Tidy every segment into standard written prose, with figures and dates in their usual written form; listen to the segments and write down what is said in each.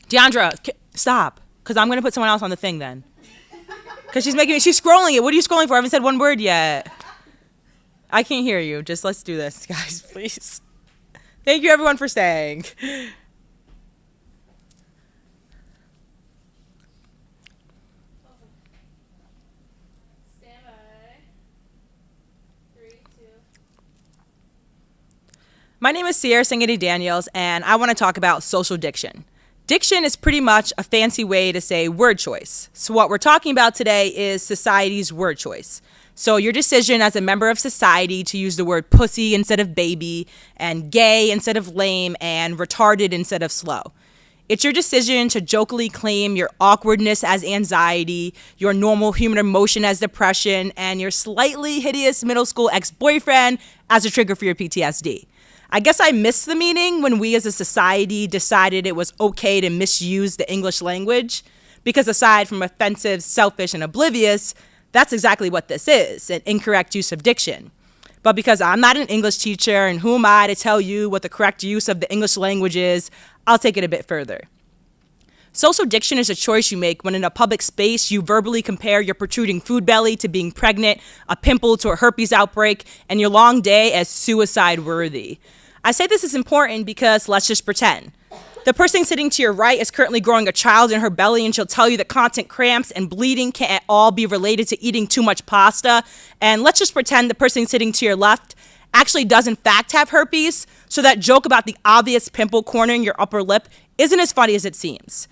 Deandra, stop, because I'm going to put someone else on the thing then. Because she's scrolling it. What are you scrolling for? I haven't said one word yet. I can't hear you. Just let's do this, guys, please. Thank you, everyone, for staying. Stand by. 3, 2. My name is Sierra Sangetti-Daniels, and I want to talk about social diction. Diction is pretty much a fancy way to say word choice. So what we're talking about today is society's word choice. So your decision as a member of society to use the word pussy instead of baby, and gay instead of lame, and retarded instead of slow. It's your decision to jokingly claim your awkwardness as anxiety, your normal human emotion as depression, and your slightly hideous middle school ex-boyfriend as a trigger for your PTSD. I guess I missed the meaning when we as a society decided it was okay to misuse the English language, because aside from offensive, selfish, and oblivious, that's exactly what this is, an incorrect use of diction. But because I'm not an English teacher, and who am I to tell you what the correct use of the English language is, I'll take it a bit further. Social diction is a choice you make when in a public space you verbally compare your protruding food belly to being pregnant, a pimple to a herpes outbreak, and your long day as suicide worthy. I say this is important because let's just pretend. The person sitting to your right is currently growing a child in her belly, and she'll tell you that constant cramps and bleeding can't at all be related to eating too much pasta. And let's just pretend the person sitting to your left actually does in fact have herpes, so that joke about the obvious pimple cornering your upper lip isn't as funny as it seems.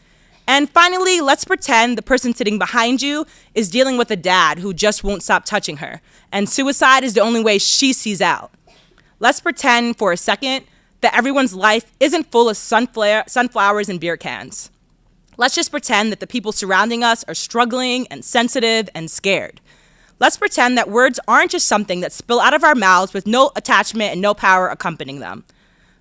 And finally, let's pretend the person sitting behind you is dealing with a dad who just won't stop touching her, and suicide is the only way she sees out. Let's pretend for a second that everyone's life isn't full of sunflowers and beer cans. Let's just pretend that the people surrounding us are struggling and sensitive and scared. Let's pretend that words aren't just something that spill out of our mouths with no attachment and no power accompanying them.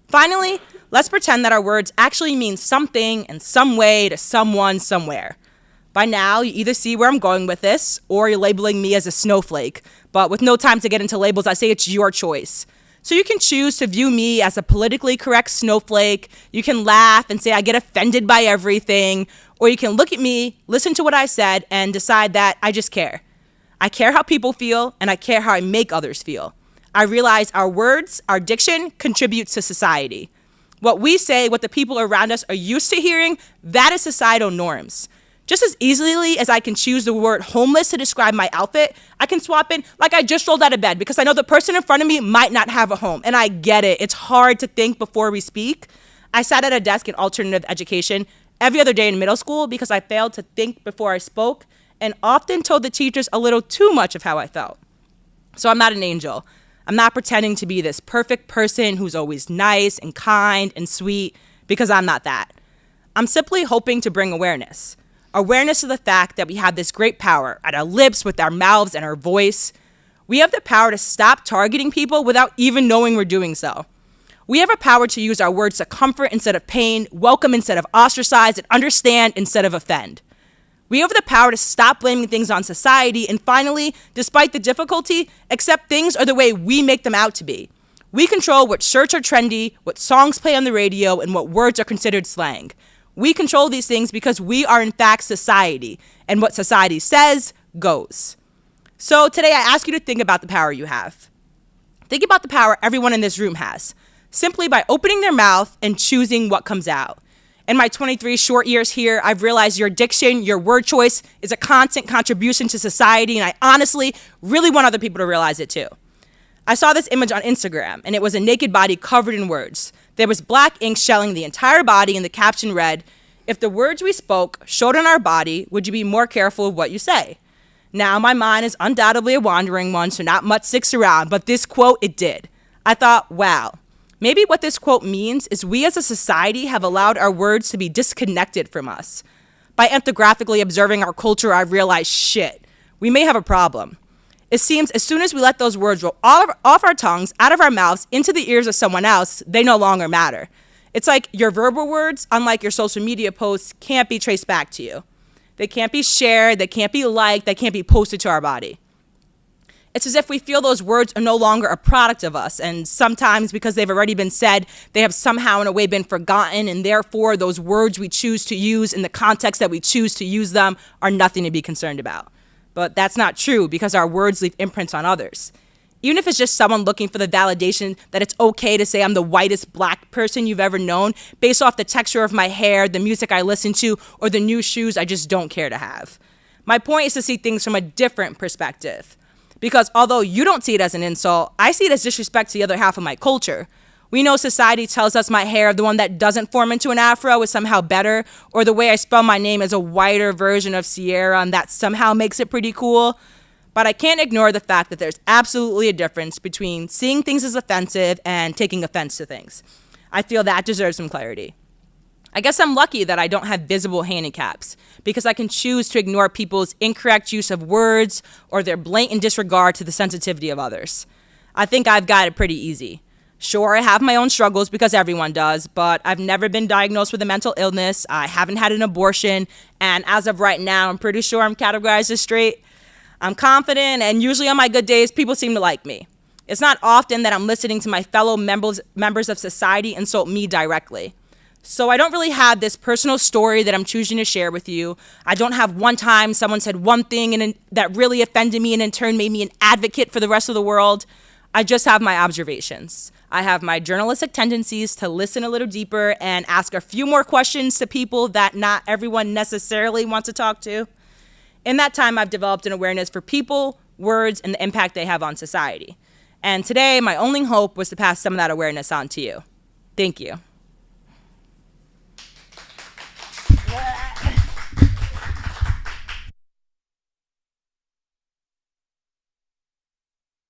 Finally, let's pretend that our words actually mean something in some way to someone somewhere. By now, you either see where I'm going with this, or you're labeling me as a snowflake. But with no time to get into labels, I say it's your choice. So you can choose to view me as a politically correct snowflake, you can laugh and say I get offended by everything, or you can look at me, listen to what I said, and decide that I just care. I care how people feel, and I care how I make others feel. I realize our words, our diction, contributes to society. What we say, what the people around us are used to hearing, that is societal norms. Just as easily as I can choose the word homeless to describe my outfit, I can swap in like I just rolled out of bed, because I know the person in front of me might not have a home. And I get it. It's hard to think before we speak. I sat at a desk in alternative education every other day in middle school because I failed to think before I spoke, and often told the teachers a little too much of how I felt. So I'm not an angel. I'm not pretending to be this perfect person who's always nice and kind and sweet, because I'm not that. I'm simply hoping to bring awareness. Awareness of the fact that we have this great power at our lips, with our mouths, and our voice. We have the power to stop targeting people without even knowing we're doing so. We have a power to use our words to comfort instead of pain, welcome instead of ostracize, and understand instead of offend. We have the power to stop blaming things on society, and finally, despite the difficulty, accept things are the way we make them out to be. We control what shirts are trendy, what songs play on the radio, and what words are considered slang. We control these things because we are in fact society, and what society says goes. So today I ask you to think about the power you have. Think about the power everyone in this room has, simply by opening their mouth and choosing what comes out. In my 23 short years here, I've realized your diction, your word choice is a constant contribution to society, and I honestly really want other people to realize it too. I saw this image on Instagram, and it was a naked body covered in words. There was black ink shelling the entire body, and the caption read, "If the words we spoke showed on our body, would you be more careful of what you say?" Now, my mind is undoubtedly a wandering one, so not much sticks around, but this quote, it did. I thought, wow, maybe what this quote means is we as a society have allowed our words to be disconnected from us. By ethnographically observing our culture, I realized, shit, we may have a problem. It seems as soon as we let those words roll off our tongues, out of our mouths, into the ears of someone else, they no longer matter. It's like your verbal words, unlike your social media posts, can't be traced back to you. They can't be shared, they can't be liked, they can't be posted to our body. It's as if we feel those words are no longer a product of us, and sometimes because they've already been said, they have somehow in a way been forgotten, and therefore those words we choose to use in the context that we choose to use them are nothing to be concerned about. But that's not true, because our words leave imprints on others. Even if it's just someone looking for the validation that it's okay to say I'm the whitest black person you've ever known based off the texture of my hair, the music I listen to, or the new shoes I just don't care to have. My point is to see things from a different perspective. Because although you don't see it as an insult, I see it as disrespect to the other half of my culture. We know society tells us my hair, the one that doesn't form into an afro, is somehow better, or the way I spell my name is a whiter version of Sierra, and that somehow makes it pretty cool. But I can't ignore the fact that there's absolutely a difference between seeing things as offensive and taking offense to things. I feel that deserves some clarity. I guess I'm lucky that I don't have visible handicaps, because I can choose to ignore people's incorrect use of words or their blatant disregard to the sensitivity of others. I think I've got it pretty easy. Sure, I have my own struggles, because everyone does, but I've never been diagnosed with a mental illness, I haven't had an abortion, and as of right now, I'm pretty sure I'm categorized as straight. I'm confident, and usually on my good days, people seem to like me. It's not often that I'm listening to my fellow members of society insult me directly. So I don't really have this personal story that I'm choosing to share with you. I don't have one time someone said one thing that really offended me and in turn made me an advocate for the rest of the world. I just have my observations. I have my journalistic tendencies to listen a little deeper and ask a few more questions to people that not everyone necessarily wants to talk to. In that time, I've developed an awareness for people, words, and the impact they have on society. And today, my only hope was to pass some of that awareness on to you. Thank you.